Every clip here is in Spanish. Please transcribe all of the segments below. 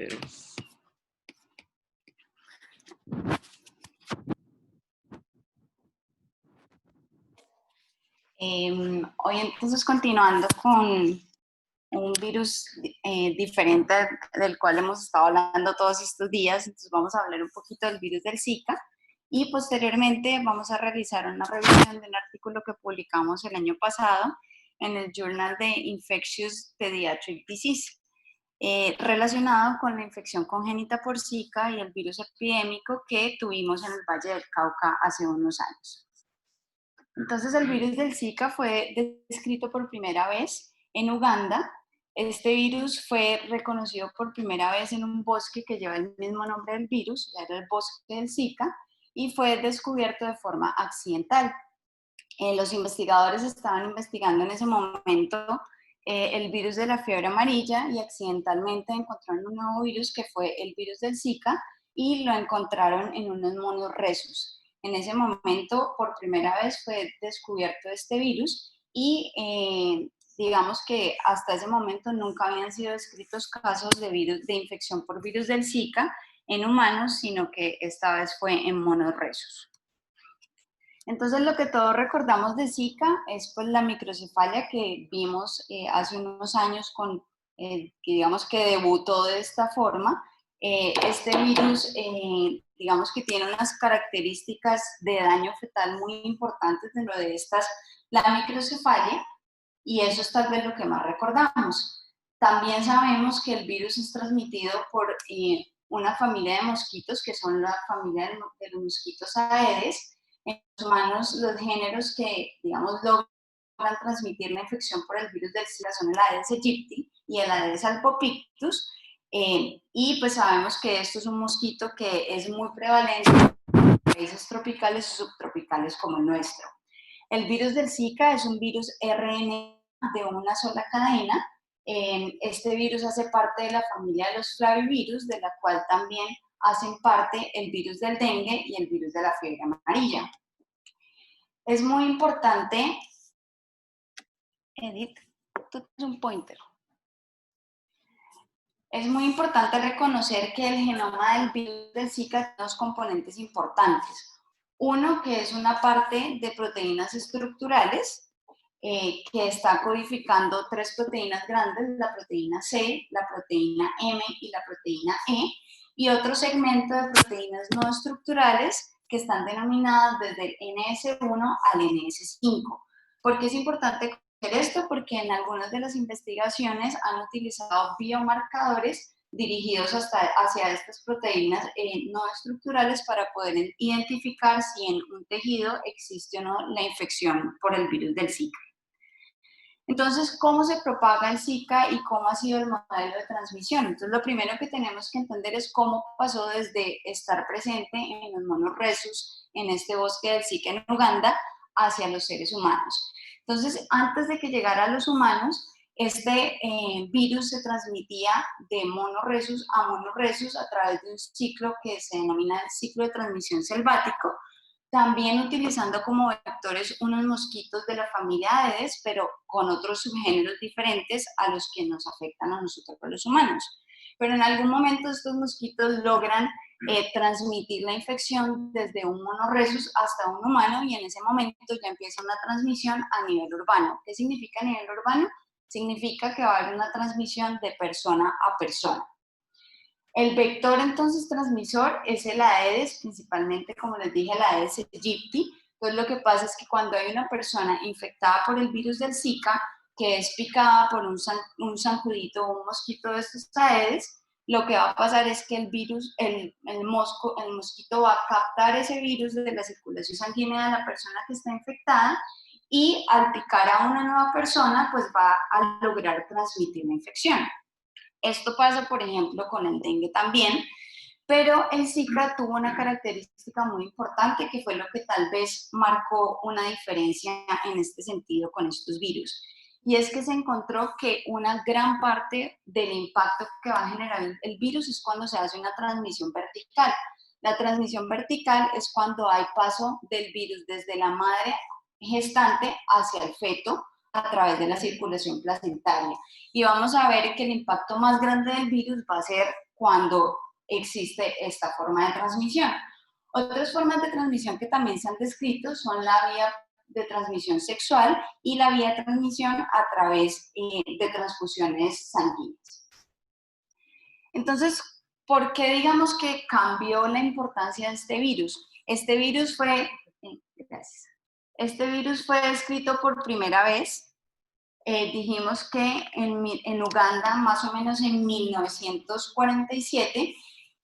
Es- Hoy entonces continuando con un virus diferente del cual hemos estado hablando todos estos días, entonces vamos a hablar un poquito del virus del Zika y posteriormente vamos a realizar una revisión de un artículo que publicamos el año pasado en el Journal de Infectious Pediatric Disease, relacionado con la infección congénita por Zika y el virus epidémico que tuvimos en el Valle del Cauca hace unos años. Entonces el virus del Zika fue descrito por primera vez en Uganda. Este virus fue reconocido por primera vez en un bosque que lleva el mismo nombre del virus, era el bosque del Zika, y fue descubierto de forma accidental. Los investigadores estaban investigando en ese momento el virus de la fiebre amarilla y accidentalmente encontraron un nuevo virus que fue el virus del Zika y lo encontraron en unos monos rhesus. En ese momento, por primera vez fue descubierto este virus y digamos que hasta ese momento nunca habían sido descritos casos de infección por virus del Zika en humanos, sino que esta vez fue en monos rhesus. Entonces, lo que todos recordamos de Zika es pues la microcefalia que vimos hace unos años que digamos que debutó de esta forma. Este virus, digamos que tiene unas características de daño fetal muy importantes dentro de estas, la microcefalia, y eso es tal vez lo que más recordamos. También sabemos que el virus es transmitido por una familia de mosquitos, que son la familia de los mosquitos Aedes. En los humanos, los géneros que, digamos, logran transmitir la infección por el virus del Zika son el Aedes aegypti y el Aedes albopictus. Y pues sabemos que esto es un mosquito que es muy prevalente en países tropicales y subtropicales como el nuestro. El virus del Zika es un virus RNA de una sola cadena. Este virus hace parte de la familia de los flavivirus, de la cual también hacen parte el virus del dengue y el virus de la fiebre amarilla. Es muy importante, Edith, tú tienes un pointer. Es muy importante reconocer que el genoma del virus del Zika tiene dos componentes importantes. Uno, que es una parte de proteínas estructurales, que está codificando tres proteínas grandes, la proteína C, la proteína M y la proteína E, y otro segmento de proteínas no estructurales que están denominadas desde el NS1 al NS5. ¿Por qué es importante conocer esto? Porque en algunas de las investigaciones han utilizado biomarcadores dirigidos hacia estas proteínas no estructurales para poder identificar si en un tejido existe o no la infección por el virus del Zika. Entonces, ¿cómo se propaga el Zika y cómo ha sido el modelo de transmisión? Entonces, lo primero que tenemos que entender es cómo pasó desde estar presente en los monos rhesus, en este bosque del Zika en Uganda, hacia los seres humanos. Entonces, antes de que llegara a los humanos, este virus se transmitía de mono rhesus a mono rhesus a través de un ciclo que se denomina el ciclo de transmisión selvático, también utilizando como vectores unos mosquitos de la familia Aedes, pero con otros subgéneros diferentes a los que nos afectan a nosotros los humanos. Pero en algún momento estos mosquitos logran transmitir la infección desde un mono rhesus hasta un humano y en ese momento ya empieza una transmisión a nivel urbano. ¿Qué significa a nivel urbano? Significa que va a haber una transmisión de persona a persona. El vector entonces transmisor es el Aedes, principalmente como les dije el Aedes aegypti. Entonces lo que pasa es que cuando hay una persona infectada por el virus del Zika, que es picada por un zancudito o un mosquito de estos Aedes, lo que va a pasar es que el virus, el mosquito va a captar ese virus de la circulación sanguínea de la persona que está infectada y al picar a una nueva persona, pues va a lograr transmitir la infección. Esto pasa, por ejemplo, con el dengue también, pero el Zika tuvo una característica muy importante que fue lo que tal vez marcó una diferencia en este sentido con estos virus. Y es que se encontró que una gran parte del impacto que va a generar el virus es cuando se hace una transmisión vertical. La transmisión vertical es cuando hay paso del virus desde la madre gestante hacia el feto a través de la circulación placentaria. Y vamos a ver que el impacto más grande del virus va a ser cuando existe esta forma de transmisión. Otras formas de transmisión que también se han descrito son la vía de transmisión sexual y la vía de transmisión a través de transfusiones sanguíneas. Entonces, ¿por qué digamos que cambió la importancia de este virus? Este virus fue descrito por primera vez, dijimos que en Uganda más o menos en 1947,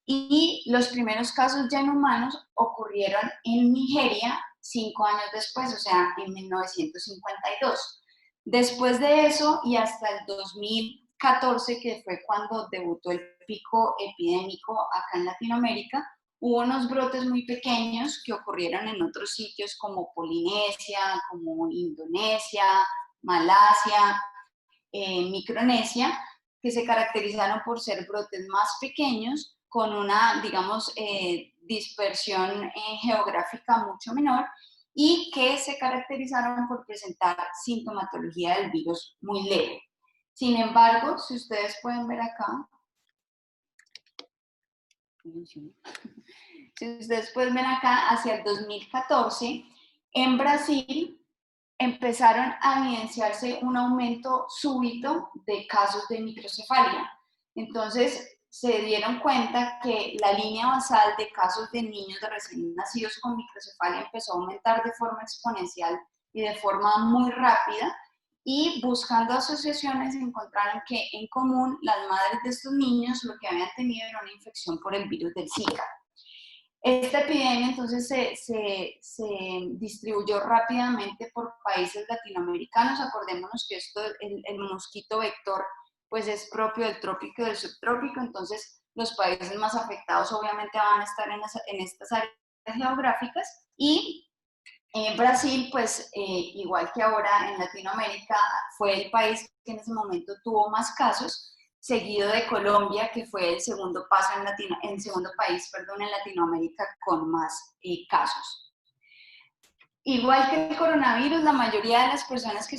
y los primeros casos ya en humanos ocurrieron en Nigeria 5 años después, o sea, en 1952. Después de eso y hasta el 2014, que fue cuando debutó el pico epidémico acá en Latinoamérica, hubo unos brotes muy pequeños que ocurrieron en otros sitios como Polinesia, como Indonesia, Malasia, Micronesia, que se caracterizaron por ser brotes más pequeños, con una, digamos, dispersión geográfica mucho menor, y que se caracterizaron por presentar sintomatología del virus muy leve. Sin embargo, si ustedes pueden ver acá, hacia el 2014, en Brasil empezaron a evidenciarse un aumento súbito de casos de microcefalia. Entonces, se dieron cuenta que la línea basal de casos de niños de recién nacidos con microcefalia empezó a aumentar de forma exponencial y de forma muy rápida, y buscando asociaciones encontraron que en común las madres de estos niños lo que habían tenido era una infección por el virus del Zika. Esta epidemia entonces se distribuyó rápidamente por países latinoamericanos. Acordémonos que el mosquito vector pues es propio del trópico y del subtrópico, entonces los países más afectados obviamente van a estar en estas áreas geográficas, y Brasil, pues igual que ahora en Latinoamérica, fue el país que en ese momento tuvo más casos, seguido de Colombia, que fue el segundo país en Latinoamérica con más casos. Igual que el coronavirus, la mayoría de las personas que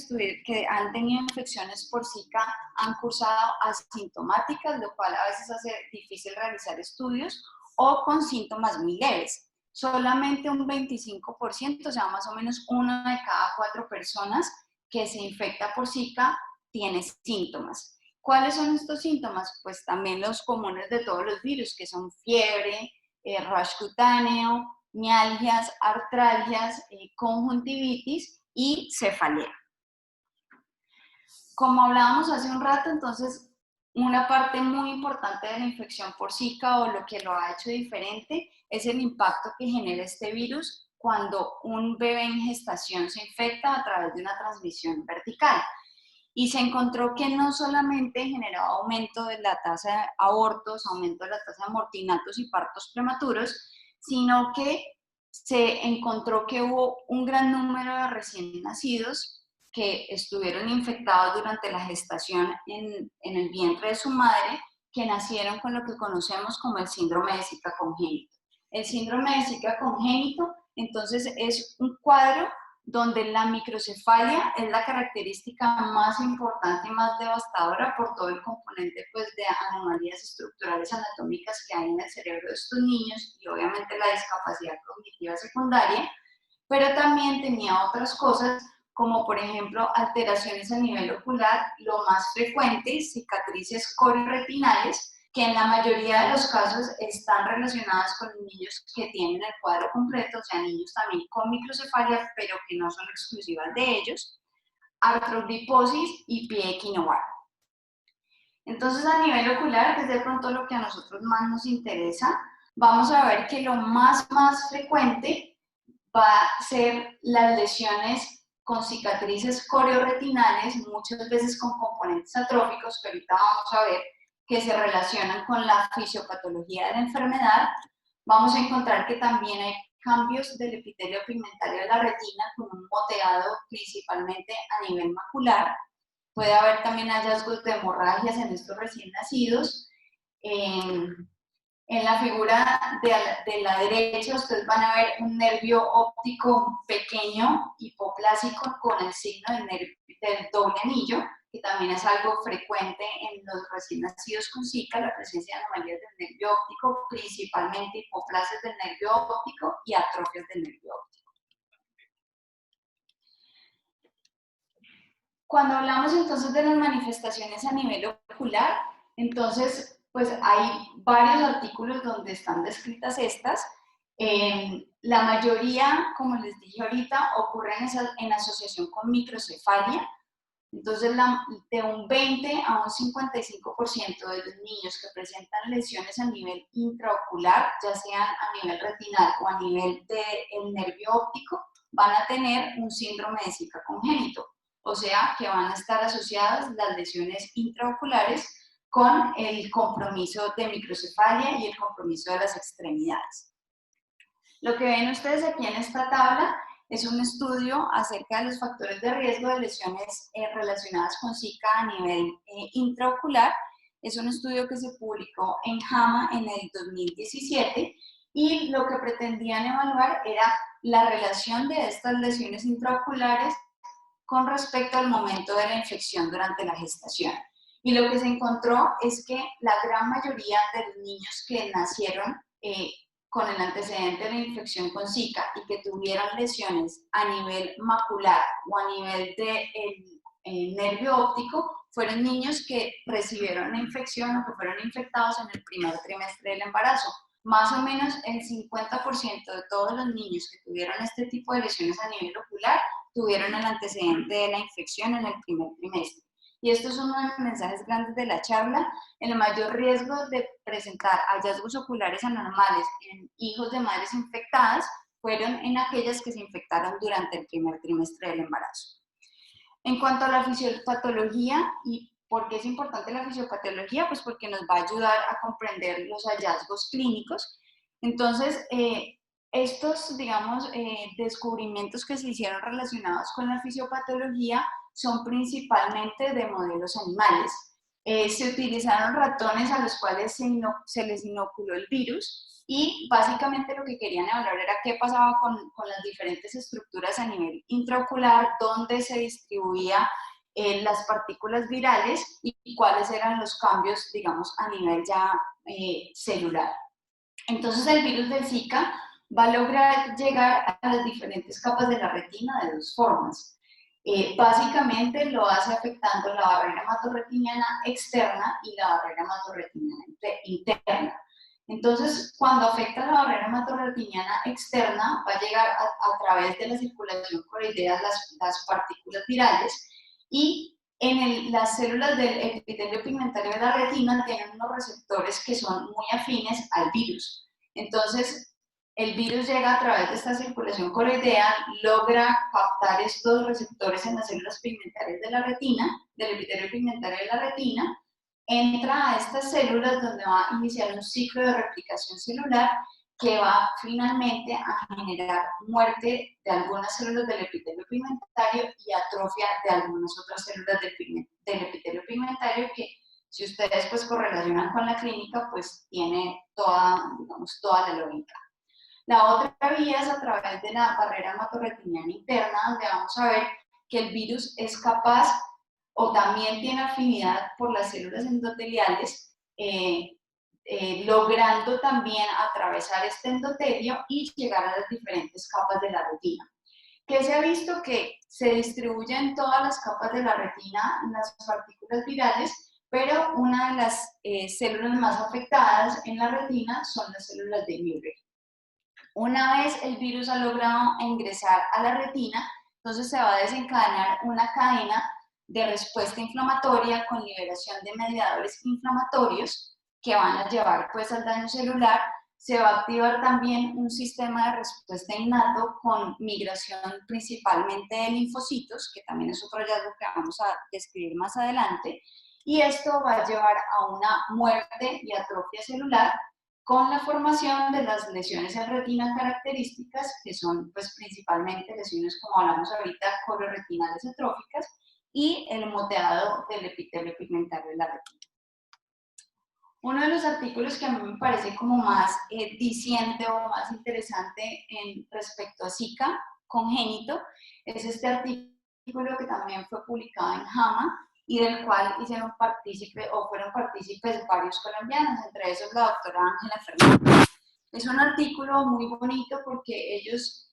han tenido infecciones por Zika han cursado asintomáticas, lo cual a veces hace difícil realizar estudios, o con síntomas muy leves. Solamente un 25%, o sea, más o menos 1 de cada 4 personas que se infecta por Zika tiene síntomas. ¿Cuáles son estos síntomas? Pues también los comunes de todos los virus, que son fiebre, rash cutáneo, mialgias, artralgias, conjuntivitis y cefalea. Como hablábamos hace un rato, entonces, una parte muy importante de la infección por Zika, o lo que lo ha hecho diferente, es el impacto que genera este virus cuando un bebé en gestación se infecta a través de una transmisión vertical. Y se encontró que no solamente generaba aumento de la tasa de abortos, aumento de la tasa de mortinatos y partos prematuros, sino que se encontró que hubo un gran número de recién nacidos que estuvieron infectados durante la gestación en el vientre de su madre, que nacieron con lo que conocemos como el síndrome de Zika congénito. El síndrome de Zika congénito, entonces, es un cuadro donde la microcefalia es la característica más importante y más devastadora por todo el componente pues, de anomalías estructurales anatómicas que hay en el cerebro de estos niños, y obviamente la discapacidad cognitiva secundaria, pero también tenía otras cosas como por ejemplo alteraciones a nivel ocular, lo más frecuente, cicatrices corioretinales, que en la mayoría de los casos están relacionadas con niños que tienen el cuadro completo, o sea, niños también con microcefalia, pero que no son exclusivas de ellos, artrogriposis y pie equinovargo. Entonces, a nivel ocular, que es de pronto lo que a nosotros más nos interesa, vamos a ver que lo más frecuente va a ser las lesiones con cicatrices corioretinales, muchas veces con componentes atróficos, que ahorita vamos a ver, que se relacionan con la fisiopatología de la enfermedad. Vamos a encontrar que también hay cambios del epitelio pigmentario de la retina, con un moteado principalmente a nivel macular. Puede haber también hallazgos de hemorragias en estos recién nacidos. En la figura de la derecha ustedes van a ver un nervio óptico pequeño, hipoplásico, con el signo del doble anillo, que también es algo frecuente en los recién nacidos con Zika, la presencia de anomalías del nervio óptico, principalmente hipoplasias del nervio óptico y atrofias del nervio óptico. Cuando hablamos entonces de las manifestaciones a nivel ocular, entonces pues hay varios artículos donde están descritas estas. La mayoría, como les dije ahorita, ocurren en asociación con microcefalia. Entonces, de un 20 a un 55% de los niños que presentan lesiones a nivel intraocular, ya sean a nivel retinal o a nivel del nervio óptico, van a tener un síndrome de Zika congénito. O sea, que van a estar asociadas las lesiones intraoculares con el compromiso de microcefalia y el compromiso de las extremidades. Lo que ven ustedes aquí en esta tabla es un estudio acerca de los factores de riesgo de lesiones relacionadas con Zika a nivel intraocular. Es un estudio que se publicó en JAMA en el 2017 y lo que pretendían evaluar era la relación de estas lesiones intraoculares con respecto al momento de la infección durante la gestación. Y lo que se encontró es que la gran mayoría de los niños que nacieron con el antecedente de la infección con Zika y que tuvieron lesiones a nivel macular o a nivel del nervio óptico, fueron niños que recibieron la infección o que fueron infectados en el primer trimestre del embarazo. Más o menos el 50% de todos los niños que tuvieron este tipo de lesiones a nivel ocular tuvieron el antecedente de la infección en el primer trimestre. Y esto es uno de los mensajes grandes de la charla. El mayor riesgo de presentar hallazgos oculares anormales en hijos de madres infectadas fueron en aquellas que se infectaron durante el primer trimestre del embarazo. En cuanto a la fisiopatología, ¿y por qué es importante la fisiopatología? Pues porque nos va a ayudar a comprender los hallazgos clínicos. Entonces, estos, digamos, descubrimientos que se hicieron relacionados con la fisiopatología son principalmente de modelos animales. Se utilizaron ratones a los cuales se les inoculó el virus y básicamente lo que querían evaluar era qué pasaba con las diferentes estructuras a nivel intraocular, dónde se distribuían las partículas virales y cuáles eran los cambios, digamos, a nivel ya celular. Entonces el virus del Zika va a lograr llegar a las diferentes capas de la retina de dos formas. Básicamente lo hace afectando la barrera hematorretiniana externa y la barrera hematorretiniana interna. Entonces, cuando afecta la barrera hematorretiniana externa, va a llegar a través de la circulación coroidea las partículas virales y las células del epitelio pigmentario de la retina tienen unos receptores que son muy afines al virus. Entonces, el virus llega a través de esta circulación coroidea, logra captar estos receptores en las células pigmentarias de la retina, del epitelio pigmentario de la retina, entra a estas células donde va a iniciar un ciclo de replicación celular que va finalmente a generar muerte de algunas células del epitelio pigmentario y atrofia de algunas otras células del epitelio pigmentario que, si ustedes pues correlacionan con la clínica, pues tiene toda, digamos, toda la lógica. La otra vía es a través de la barrera hematorretiniana interna, donde vamos a ver que el virus es capaz o también tiene afinidad por las células endoteliales, logrando también atravesar este endotelio y llegar a las diferentes capas de la retina. Que se ha visto que se distribuyen en todas las capas de la retina las partículas virales, pero una de las células más afectadas en la retina son las células de Murray. Una vez el virus ha logrado ingresar a la retina, entonces se va a desencadenar una cadena de respuesta inflamatoria con liberación de mediadores inflamatorios que van a llevar pues al daño celular. Se va a activar también un sistema de respuesta innato con migración principalmente de linfocitos, que también es otro hallazgo que vamos a describir más adelante, y esto va a llevar a una muerte y atrofia celular con la formación de las lesiones en retina características, que son pues principalmente lesiones, como hablamos ahorita, coloretinales atróficas, y el moteado del epitelio pigmentario de la retina. Uno de los artículos que a mí me parece como más diciente o más interesante respecto a Zika congénito es este artículo que también fue publicado en JAMA, y del cual hicieron partícipe o fueron partícipes varios colombianos, entre esos la doctora Ángela Fernández. Es un artículo muy bonito porque ellos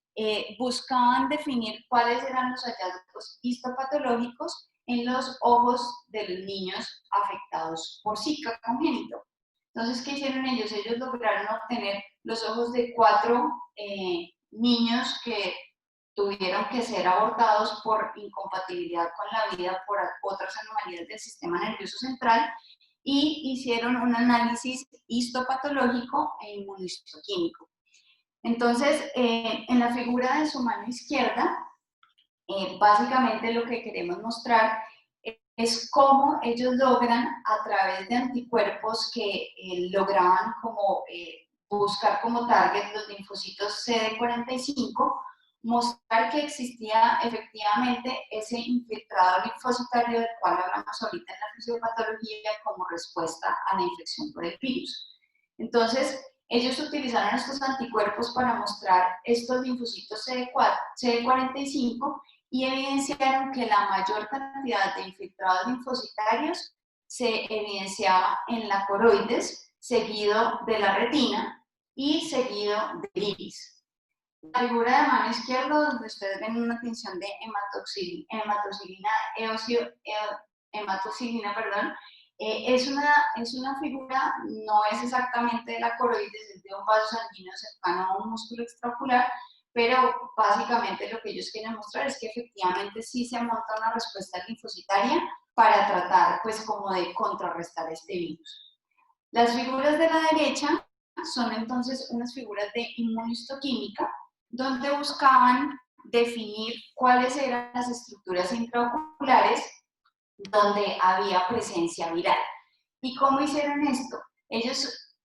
buscaban definir cuáles eran los hallazgos histopatológicos en los ojos de los niños afectados por Zika congénito. Entonces, ¿qué hicieron ellos? Ellos lograron obtener los ojos de 4 niños que tuvieron que ser abortados por incompatibilidad con la vida por otras anomalías del sistema nervioso central y hicieron un análisis histopatológico e inmunohistoquímico. Entonces, en la figura de su mano izquierda, básicamente lo que queremos mostrar es cómo ellos logran, a través de anticuerpos que lograban como buscar como target los linfocitos CD45, mostrar que existía efectivamente ese infiltrado linfocitario del cual hablamos ahorita en la fisiopatología como respuesta a la infección por el virus. Entonces, ellos utilizaron estos anticuerpos para mostrar estos linfocitos CD45 y evidenciaron que la mayor cantidad de infiltrados linfocitarios se evidenciaba en la coroides, seguido de la retina y seguido del iris. La figura de mano izquierda, donde ustedes ven una tinción de hematoxilina, es una figura, no es exactamente de la coroides, es de un vaso sanguíneo cercano a un músculo extraocular, pero básicamente lo que ellos quieren mostrar es que efectivamente sí se monta una respuesta linfocitaria para tratar, pues, como de contrarrestar este virus. Las figuras de la derecha son entonces unas figuras de inmunohistoquímica, donde buscaban definir cuáles eran las estructuras intraoculares donde había presencia viral. ¿Y cómo hicieron esto? Ellos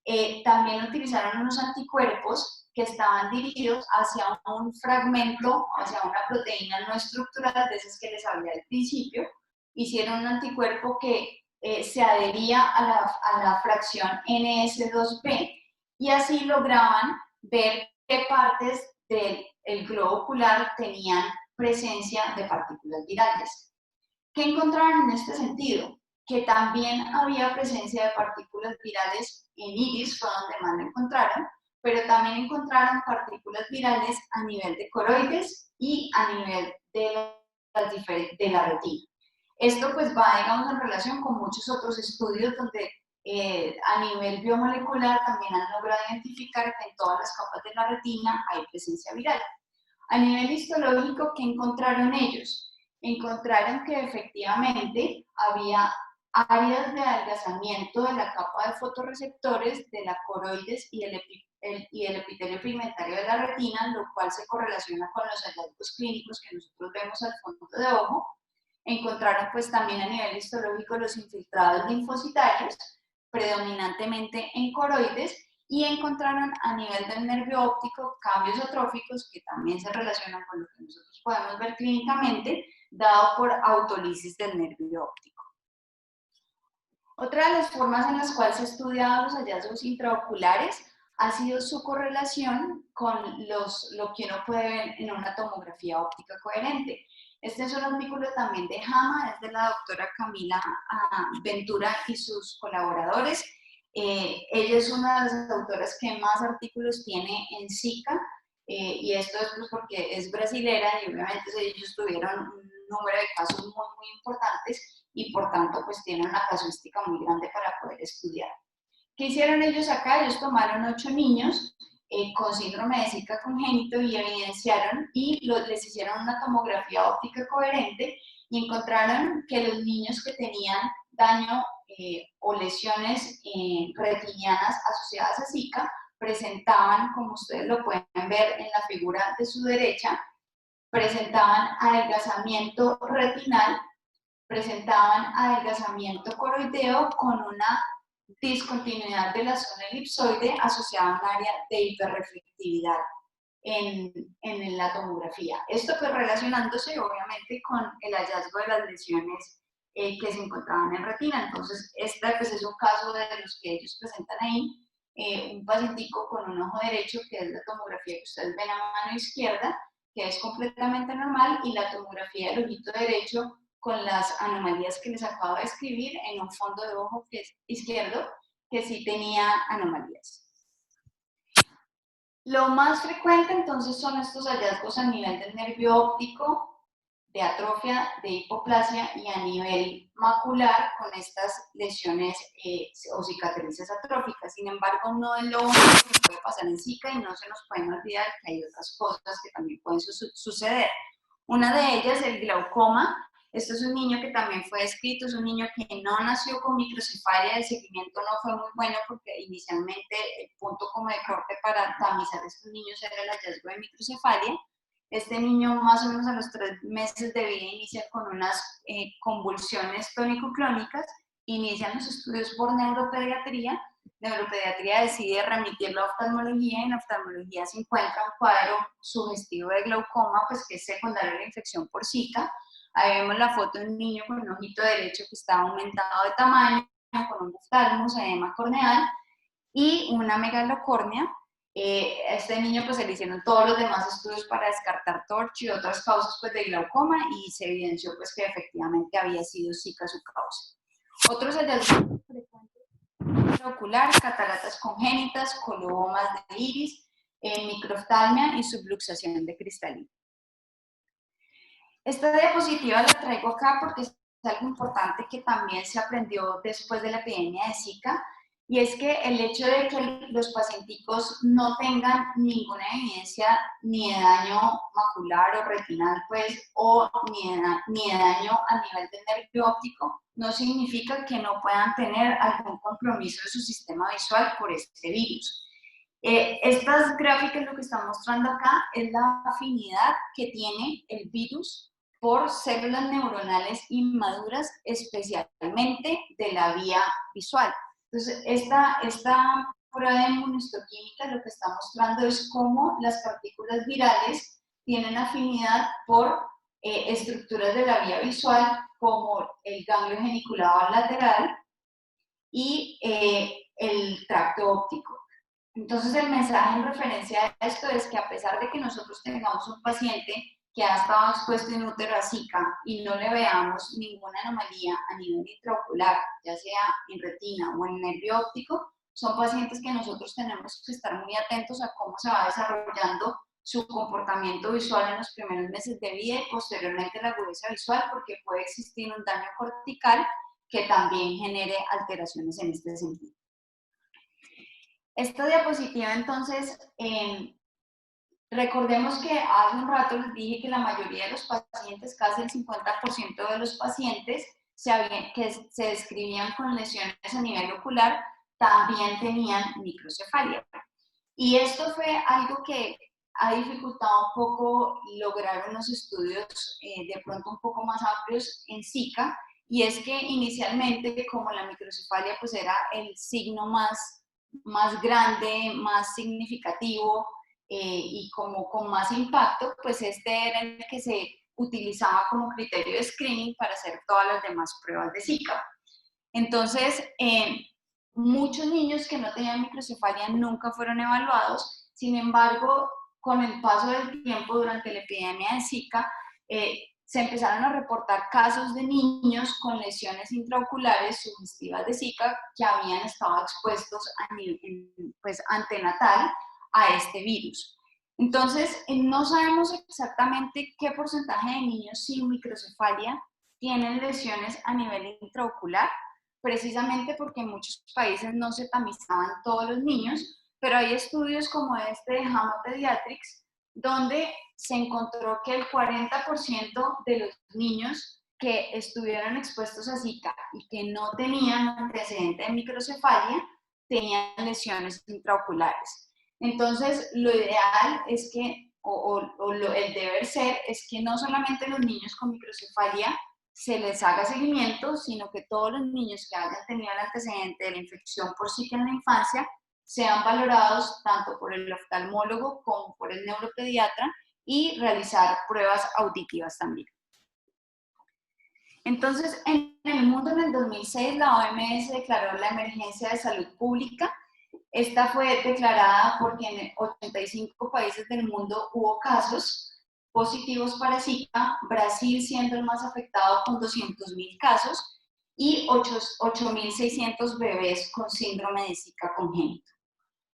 también utilizaron unos anticuerpos que estaban dirigidos hacia un fragmento, hacia una proteína no estructural, de esas que les hablé al principio. Hicieron un anticuerpo que se adhería a la fracción NS2B y así lograban ver qué partes del globo ocular tenían presencia de partículas virales. ¿Qué encontraron en este sentido? Que también había presencia de partículas virales en iris, fue donde más lo encontraron, pero también encontraron partículas virales a nivel de coroides y a nivel de la retina. Esto pues va, digamos, en relación con muchos otros estudios donde a nivel biomolecular también han logrado identificar que en todas las capas de la retina hay presencia viral. A nivel histológico, ¿qué encontraron ellos? Encontraron que efectivamente había áreas de adelgazamiento de la capa de fotorreceptores de la coroides y el epitelio pigmentario de la retina, lo cual se correlaciona con los hallazgos clínicos que nosotros vemos al fondo de ojo. Encontraron pues también a nivel histológico los infiltrados linfocitarios, predominantemente en coroides, y encontraron a nivel del nervio óptico cambios atróficos que también se relacionan con lo que nosotros podemos ver clínicamente, dado por autolisis del nervio óptico. Otra de las formas en las cuales se han estudiado los hallazgos intraoculares ha sido su correlación con lo que uno puede ver en una tomografía óptica coherente. Este es un artículo también de JAMA, es de la doctora Camila Ventura y sus colaboradores. Ella es una de las autoras que más artículos tiene en Zika, y esto es pues porque es brasilera y obviamente ellos tuvieron un número de casos muy, muy importantes y por tanto pues tienen una casuística muy grande para poder estudiar. ¿Qué hicieron ellos acá? Ellos tomaron 8 niños con síndrome de Zika congénito y evidenciaron y les hicieron una tomografía óptica coherente y encontraron que los niños que tenían daño o lesiones retinianas asociadas a Zika presentaban, como ustedes lo pueden ver en la figura de su derecha, presentaban adelgazamiento retinal, presentaban adelgazamiento coroideo con una discontinuidad de la zona elipsoide asociada a un área de hiperreflectividad en la tomografía. Esto pues relacionándose obviamente con el hallazgo de las lesiones que se encontraban en retina. Entonces, este pues, es un caso de los que ellos presentan ahí, un pacientico con un ojo derecho, que es la tomografía que ustedes ven a mano izquierda, que es completamente normal, y la tomografía del ojito derecho con las anomalías que les acabo de escribir en un fondo de ojo que es izquierdo, que sí tenía anomalías. Lo más frecuente entonces son estos hallazgos a nivel del nervio óptico, de atrofia, de hipoplasia y a nivel macular con estas lesiones o cicatrices atróficas. Sin embargo, no es lo único que puede pasar en Zika y no se nos pueden olvidar que hay otras cosas que también pueden suceder. Una de ellas, el glaucoma. Esto es un niño que también fue descrito, es un niño que no nació con microcefalia, el seguimiento no fue muy bueno porque inicialmente el punto como de corte para tamizar a estos niños era el hallazgo de microcefalia. Este niño más o menos a los 3 meses de vida inicia con unas convulsiones tónico-clónicas, inician los estudios por neuropediatría. Neuropediatría decide remitirlo a oftalmología y en oftalmología se encuentra un cuadro sugestivo de glaucoma, pues que es secundario a la infección por Zika. Ahí vemos la foto de un niño con un ojito derecho que está aumentado de tamaño, con un oftalmos, edema corneal y una megalocórnea. A este niño pues se le hicieron todos los demás estudios para descartar TORCH y otras causas pues de glaucoma y se evidenció pues que efectivamente había sido Zika su causa. Otros hallazgos frecuentes ocular, cataratas congénitas, colobomas de iris, microftalmia y subluxación de cristalina. Esta diapositiva la traigo acá porque es algo importante que también se aprendió después de la epidemia de Zika, y es que el hecho de que los pacienticos no tengan ninguna evidencia ni de daño macular o retinal, pues, o ni de daño a nivel del nervio óptico, no significa que no puedan tener algún compromiso de su sistema visual por este virus. Estas gráficas lo que están mostrando acá es la afinidad que tiene el virus por células neuronales inmaduras, especialmente de la vía visual. Entonces, esta prueba de inmunohistoquímica lo que está mostrando es cómo las partículas virales tienen afinidad por estructuras de la vía visual, como el ganglio geniculado lateral y el tracto óptico. Entonces, el mensaje en referencia a esto es que a pesar de que nosotros tengamos un paciente que ha estado expuesto in útero a Zika y no le veamos ninguna anomalía a nivel intraocular, ya sea en retina o en nervio óptico, son pacientes que nosotros tenemos que estar muy atentos a cómo se va desarrollando su comportamiento visual en los primeros meses de vida y posteriormente la agudeza visual, porque puede existir un daño cortical que también genere alteraciones en este sentido. Esta diapositiva entonces, recordemos que hace un rato les dije que la mayoría de los pacientes, casi el 50% de los pacientes que se describían con lesiones a nivel ocular, también tenían microcefalia. Y esto fue algo que ha dificultado un poco lograr unos estudios de pronto un poco más amplios en Zika, y es que inicialmente como la microcefalia pues era el signo más grande, más significativo y como con más impacto, pues este era el que se utilizaba como criterio de screening para hacer todas las demás pruebas de Zika. Entonces, muchos niños que no tenían microcefalia nunca fueron evaluados, sin embargo, con el paso del tiempo durante la epidemia de Zika, se empezaron a reportar casos de niños con lesiones intraoculares sugestivas de Zika que habían estado expuestos pues, antenatal a este virus. Entonces, no sabemos exactamente qué porcentaje de niños sin microcefalia tienen lesiones a nivel intraocular, precisamente porque en muchos países no se tamizaban todos los niños, pero hay estudios como este de JAMA Pediatrics, donde se encontró que el 40% de los niños que estuvieron expuestos a Zika y que no tenían antecedente de microcefalia, tenían lesiones intraoculares. Entonces, lo ideal es que, el deber ser, es que no solamente los niños con microcefalia se les haga seguimiento, sino que todos los niños que hayan tenido el antecedente de la infección por Zika en la infancia sean valorados tanto por el oftalmólogo como por el neuropediatra y realizar pruebas auditivas también. Entonces, en el mundo en el 2006 la OMS declaró la emergencia de salud pública. Esta fue declarada porque en 85 países del mundo hubo casos positivos para Zika, Brasil siendo el más afectado con 200.000 casos y 8.600 bebés con síndrome de Zika congénito.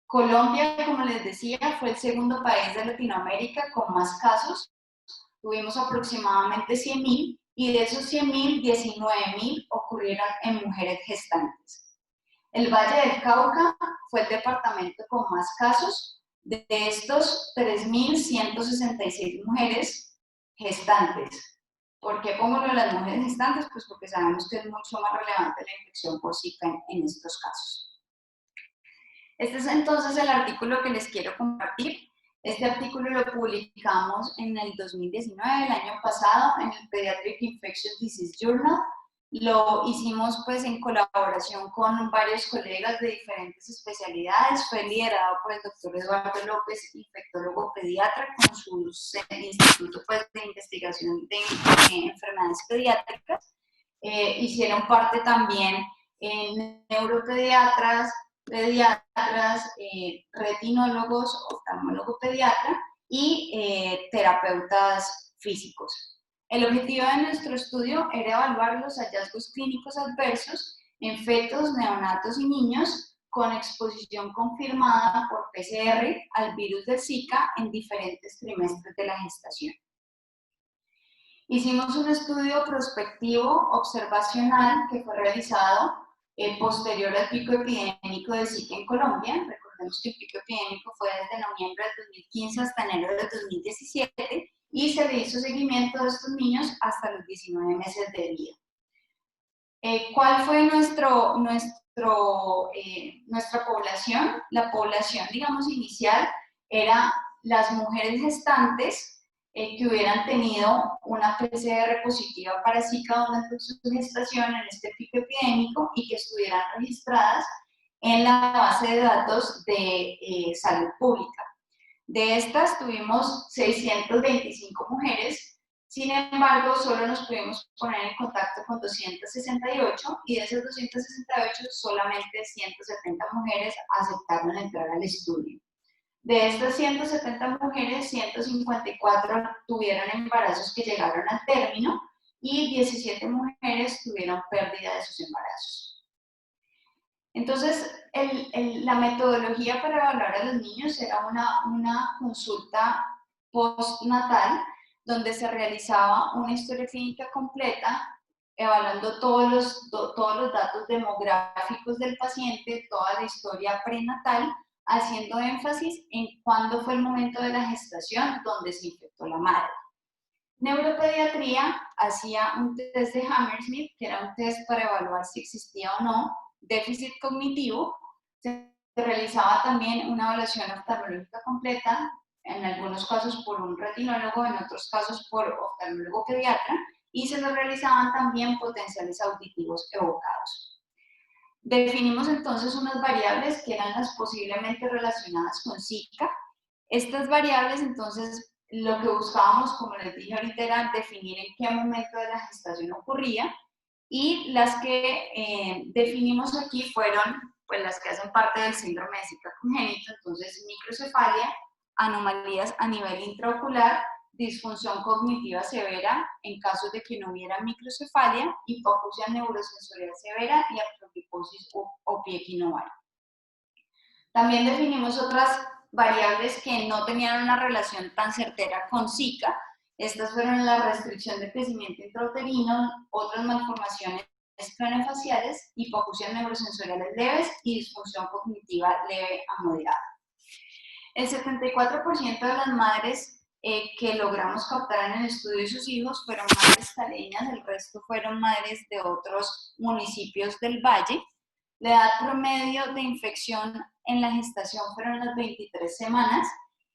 Colombia, como les decía, fue el segundo país de Latinoamérica con más casos. Tuvimos aproximadamente 100.000 y de esos 100.000, 19.000 ocurrieron en mujeres gestantes. El Valle del Cauca fue el departamento con más casos. De estos, 3.166 mujeres gestantes. ¿Por qué pongo lo de las mujeres gestantes? Pues porque sabemos que es mucho más relevante la infección por Zika en estos casos. Este es entonces el artículo que les quiero compartir. Este artículo lo publicamos en el 2019, el año pasado, en el Pediatric Infectious Disease Journal. Lo hicimos pues en colaboración con varios colegas de diferentes especialidades. Fue liderado por el doctor Eduardo López, infectólogo pediatra, con su instituto pues, de investigación de enfermedades pediátricas. Hicieron parte también neuropediatras, pediatras, retinólogos, oftalmólogo pediatra y terapeutas físicos. El objetivo de nuestro estudio era evaluar los hallazgos clínicos adversos en fetos, neonatos y niños con exposición confirmada por PCR al virus del Zika en diferentes trimestres de la gestación. Hicimos un estudio prospectivo observacional que fue realizado posterior al pico epidémico de Zika en Colombia. Recordemos que el pico epidémico fue desde noviembre del 2015 hasta enero del 2017 y se le hizo seguimiento de estos niños hasta los 19 meses de vida. ¿Cuál fue nuestra población? La población, digamos, inicial era las mujeres gestantes que hubieran tenido una PCR positiva para Zika durante su gestación en este pico epidémico y que estuvieran registradas en la base de datos de salud pública. De estas tuvimos 625 mujeres, sin embargo, solo nos pudimos poner en contacto con 268 y de esas 268 solamente 170 mujeres aceptaron entrar al estudio. De estas 170 mujeres, 154 tuvieron embarazos que llegaron al término y 17 mujeres tuvieron pérdida de sus embarazos. Entonces, la metodología para evaluar a los niños era una consulta postnatal donde se realizaba una historia clínica completa, evaluando todos los datos demográficos del paciente, toda la historia prenatal, haciendo énfasis en cuándo fue el momento de la gestación donde se infectó la madre. Neuropediatría hacía un test de Hammersmith, que era un test para evaluar si existía o no déficit cognitivo. Se realizaba también una evaluación oftalmológica completa, en algunos casos por un retinólogo, en otros casos por oftalmólogo pediatra, y se nos realizaban también potenciales auditivos evocados. Definimos entonces unas variables que eran las posiblemente relacionadas con Zika. Estas variables, entonces, lo que buscábamos, como les dije ahorita, era definir en qué momento de la gestación ocurría, y las que definimos aquí fueron pues, las que hacen parte del síndrome de Zika congénito, entonces microcefalia, anomalías a nivel intraocular, disfunción cognitiva severa en casos de que no hubiera microcefalia, hipoacusia neurosensorial severa y artrogliposis o pie equinovario. También definimos otras variables que no tenían una relación tan certera con Zika. Estas fueron la restricción de crecimiento intrauterino, otras malformaciones craneofaciales, hipoacusias neurosensoriales leves y disfunción cognitiva leve a moderada. El 74% de las madres que logramos captar en el estudio de sus hijos fueron madres caleñas, el resto fueron madres de otros municipios del valle. La edad promedio de infección en la gestación fueron las 23 semanas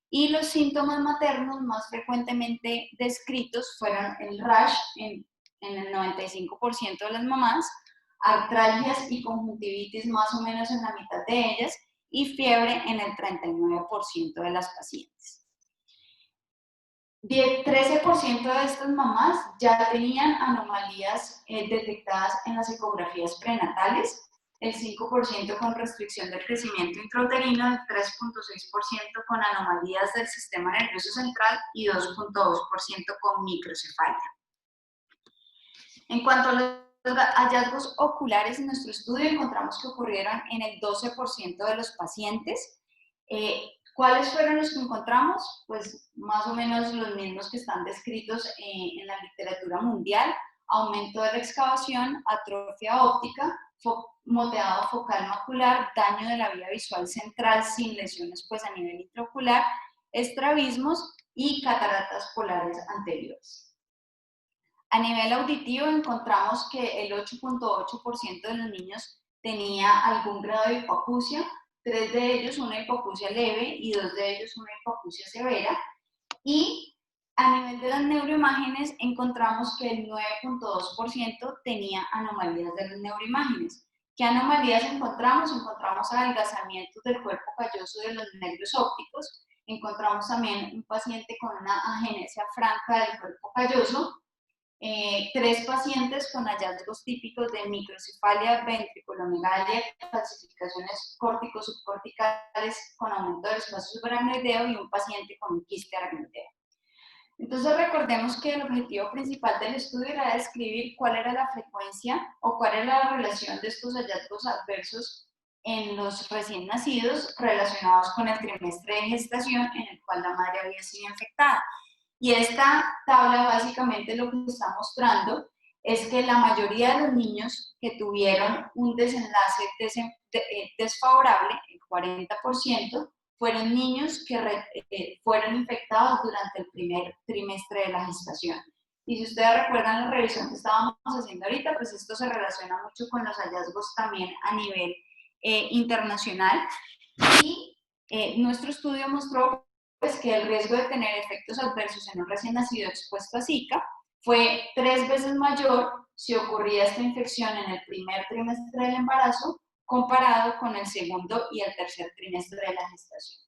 y los síntomas maternos más frecuentemente descritos fueron el rash en el 95% de las mamás, artralgias y conjuntivitis más o menos en la mitad de ellas y fiebre en el 39% de las pacientes. 13% de estas mamás ya tenían anomalías detectadas en las ecografías prenatales. el 5% con restricción del crecimiento intrauterino, el 3,6% con anomalías del sistema nervioso central y 2,2% con microcefalia. En cuanto a los hallazgos oculares en nuestro estudio, encontramos que ocurrieron en el 12% de los pacientes. ¿Cuáles fueron los que encontramos? Pues más o menos los mismos que están descritos en la literatura mundial: aumento de la excavación, atrofia óptica, moteado focal macular, daño de la vía visual central sin lesiones pues a nivel intraocular, estrabismos y cataratas polares anteriores. A nivel auditivo encontramos que el 8,8% de los niños tenía algún grado de hipoacusia, 3 de ellos una hipoacusia leve y 2 de ellos una hipoacusia severa. Y a nivel de las neuroimágenes encontramos que el 9,2% tenía anomalías de las neuroimágenes. ¿Qué anomalías encontramos? Encontramos adelgazamientos del cuerpo calloso de los nervios ópticos. Encontramos también un paciente con una agenesia franca del cuerpo calloso. 3 pacientes con hallazgos típicos de microcefalia, ventriculomegalia, calcificaciones córtico-subcorticales con aumento del espacio subaracnoideo y un paciente con un quiste aracnoideo. Entonces recordemos que el objetivo principal del estudio era describir cuál era la frecuencia o cuál era la relación de estos hallazgos adversos en los recién nacidos relacionados con el trimestre de gestación en el cual la madre había sido infectada. Y esta tabla básicamente lo que está mostrando es que la mayoría de los niños que tuvieron un desenlace desfavorable, el 40%, fueron niños que fueron infectados durante el primer trimestre de la gestación. Y si ustedes recuerdan la revisión que estábamos haciendo ahorita, pues esto se relaciona mucho con los hallazgos también a nivel internacional. Y nuestro estudio mostró pues que el riesgo de tener efectos adversos en un recién nacido expuesto a Zika fue 3 veces mayor si ocurría esta infección en el primer trimestre del embarazo comparado con el segundo y el tercer trimestre de la gestación.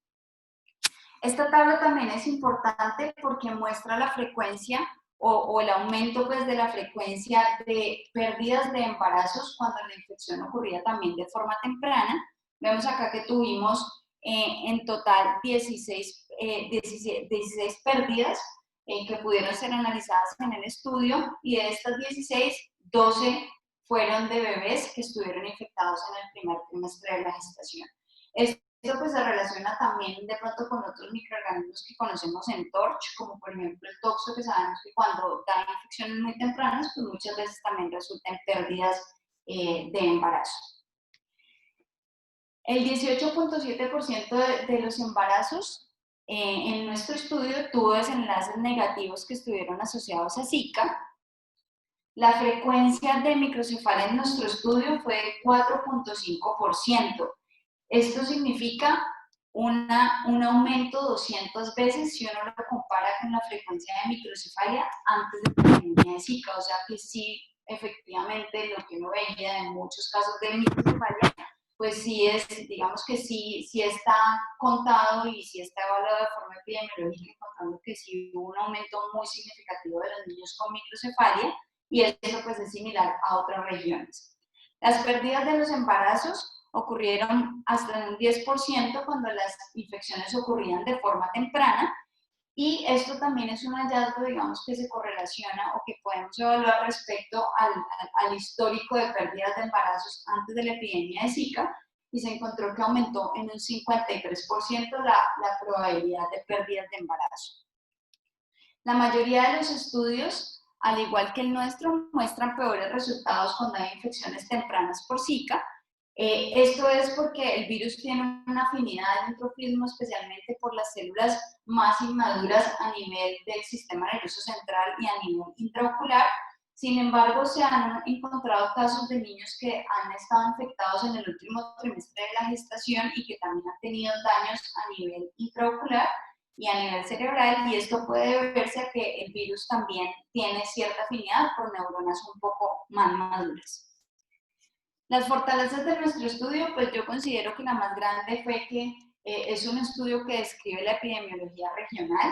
Esta tabla también es importante porque muestra la frecuencia o el aumento pues, de la frecuencia de pérdidas de embarazos cuando la infección ocurría también de forma temprana. Vemos acá que tuvimos en total 16 pérdidas que pudieron ser analizadas en el estudio, y de estas 16, 12 fueron de bebés que estuvieron infectados en el primer trimestre de la gestación. Esto pues se relaciona también de pronto con otros microorganismos que conocemos en TORCH, como por ejemplo el toxo, que sabemos que cuando da infecciones muy tempranas, pues muchas veces también resulta en pérdidas de embarazo. El 18,7% de los embarazos en nuestro estudio tuvo desenlaces negativos que estuvieron asociados a Zika. La frecuencia de microcefalia en nuestro estudio fue de 4,5%. Esto significa un aumento 200 veces si uno lo compara con la frecuencia de microcefalia antes de la epidemia de Zika. O sea que sí, efectivamente, lo que uno veía en muchos casos de microcefalia, pues sí es, digamos que sí está contado y sí está evaluado de forma epidemiológica, encontrando que sí hubo un aumento muy significativo de los niños con microcefalia, y eso pues es similar a otras regiones. Las pérdidas de los embarazos ocurrieron hasta en un 10% cuando las infecciones ocurrían de forma temprana, y esto también es un hallazgo, digamos, que se correlaciona o que podemos evaluar respecto al histórico de pérdidas de embarazos antes de la epidemia de Zika, y se encontró que aumentó en un 53% la probabilidad de pérdidas de embarazo. La mayoría de los estudios, al igual que el nuestro, muestran peores resultados cuando hay infecciones tempranas por Zika. Esto es porque el virus tiene una afinidad de neutrofismo, especialmente por las células más inmaduras a nivel del sistema nervioso central y a nivel intraocular. Sin embargo, se han encontrado casos de niños que han estado infectados en el último trimestre de la gestación y que también han tenido daños a nivel intraocular y a nivel cerebral, y esto puede deberse a que el virus también tiene cierta afinidad por neuronas un poco más maduras. Las fortalezas de nuestro estudio, pues yo considero que la más grande fue que es un estudio que describe la epidemiología regional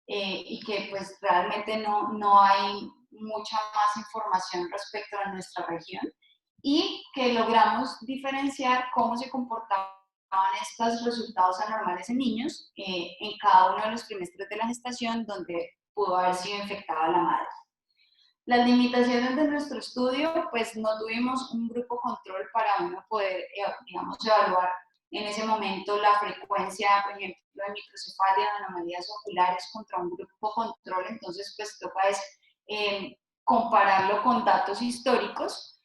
y que pues realmente no hay mucha más información respecto a nuestra región. y que logramos diferenciar cómo se comportaban estos resultados anormales en niños en cada uno de los trimestres de la gestación donde pudo haber sido infectada la madre. Las limitaciones de nuestro estudio, pues no tuvimos un grupo control para uno poder, digamos, evaluar en ese momento la frecuencia, por ejemplo, de microcefalia, de anomalías oculares contra un grupo control, entonces pues toca es compararlo con datos históricos.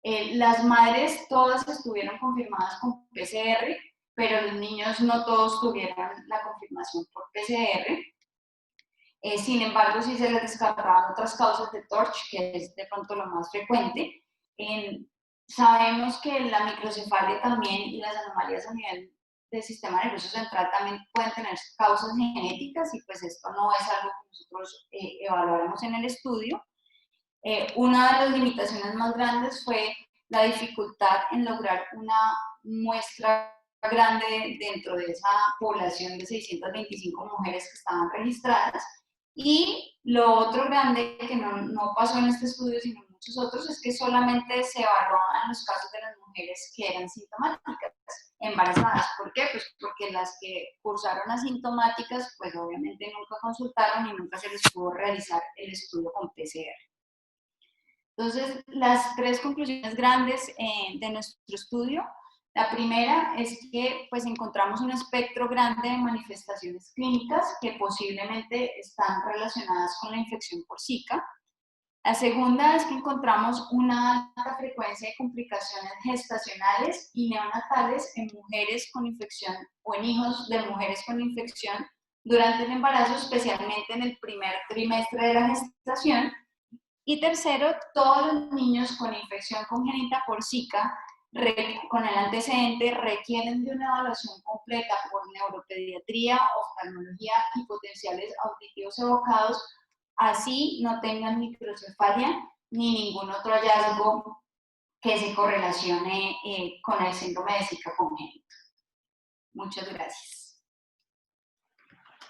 Las madres todas estuvieron confirmadas con PCR, pero los niños no todos tuvieron la confirmación por PCR. Sin embargo, sí se les descartaban otras causas de TORCH, que es de pronto lo más frecuente. Sabemos que la microcefalia también y las anomalías a nivel del sistema nervioso central también pueden tener causas genéticas y pues esto no es algo que nosotros evaluaremos en el estudio. Una de las limitaciones más grandes fue la dificultad en lograr una muestra grande dentro de esa población de 625 mujeres que estaban registradas. Y lo otro grande que no pasó en este estudio, sino en muchos otros, es que solamente se evaluaban los casos de las mujeres que eran sintomáticas, embarazadas. ¿Por qué? Pues porque las que cursaron asintomáticas, pues obviamente nunca consultaron y nunca se les pudo realizar el estudio con PCR. Entonces, las tres conclusiones grandes de nuestro estudio. La primera es que pues, encontramos un espectro grande de manifestaciones clínicas que posiblemente están relacionadas con la infección por Zika. La segunda es que encontramos una alta frecuencia de complicaciones gestacionales y neonatales en mujeres con infección o en hijos de mujeres con infección durante el embarazo, especialmente en el primer trimestre de la gestación. Y tercero, todos los niños con infección congénita por Zika con el antecedente requieren de una evaluación completa por neuropediatría, oftalmología y potenciales auditivos evocados, así no tengan microcefalia ni ningún otro hallazgo que se correlacione con el síndrome de Zika congénito. Muchas gracias.